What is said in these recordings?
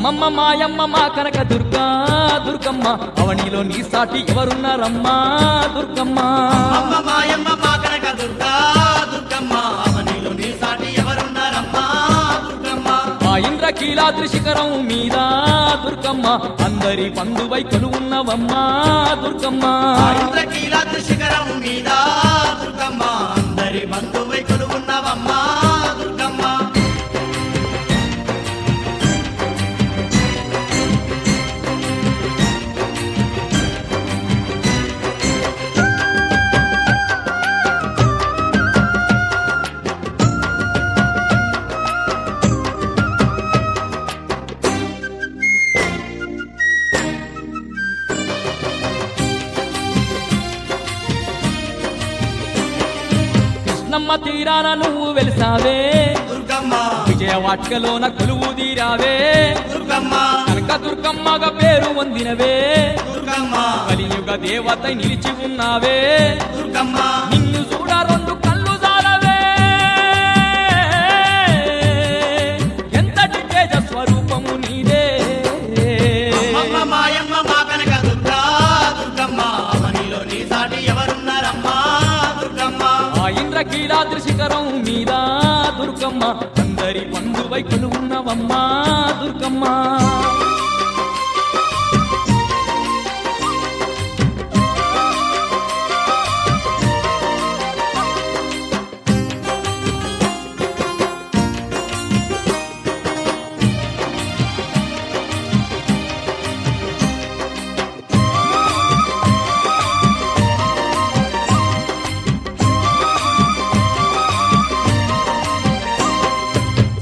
అమ్మమ్మ మాయమ్మ మా కనక దుర్గా దుర్గమ్మ అవనిలో నీ సాటి ఎవరున్నారమ్మా దుర్గమ్మ అమ్మ మాయమ్మ మా కనక దుర్గా దుర్గమ్మ అవనిలో నీ సాటి ఎవరున్నారమ్మా దుర్గమ్మ ఆ ఇంద్రకీలాద్రి శిఖరం మీద దుర్గమ్మ అందరి బంధువై కొలువున్నవమ్మా దుర్గమ్మ ఇంద్రకీలాద్రి శిఖరం మీద దుర్గమ్మ అందరి బంధువై కొలువున్నవమ్మా దుర్గమ్మ కృష్ణమ్మ తీరాన నువ్వు వెలిసావే దుర్గమ్మ విజయవాటికలోన కొలువు తీరావే దుర్గమ్మ కనక దుర్గమ్మగా పేరు పొందినవే దుర్గమ్మ కలియుగ దేవత నిలిచి ఉన్నావే దుర్గమ్మ నిన్ను చూడ రెండు కళ్ళు జాలవే ఎంతటి తేజ స్వరూపము నీదే అమ్మ మాయమ్మ మా కనక దుర్గా దుర్గమ్మ అవనిలో నీ సాటి ఎవరున్నారమ్మా దుర్గమ్మ ఆ ఇంద్రకీలాద్రి శిఖరం మీద దుర్గమ్మ అందరి బంధువై కొలువున్నవమ్మా దుర్గమ్మ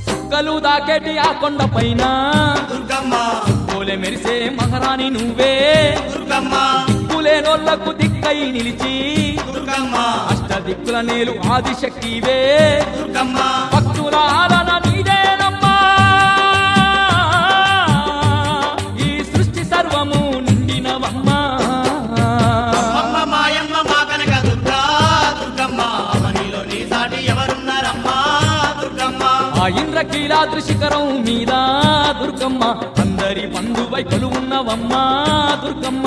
చుక్కలు దాకేటి ఆ కొండ పైన దుర్గమ్మ పోలే మెరిసే మహారాణి నువ్వే దుర్గమ్మ దిక్కులేనోళ్లకు దిక్కై నిలిచి దుర్గమ్మ అష్ట దిక్కుల నేలు ఆదిశక్తివే దుర్గమ్మ భక్తుల ఆలన నీదేనమ్మా ఈ సృష్టి సర్వము నిండినవమ్మా అమ్మ మాయమ్మ మా కనక దుర్గా దుర్గమ్మ అవనిలో నీ సాటి ఎవరున్నారమ్మా దుర్గమ్మ ఆ ఇంద్రకీలాద్రి శిఖరం మీద దుర్గమ్మ అందరి బంధువై కొలువున్నవమ్మా దుర్గమ్మ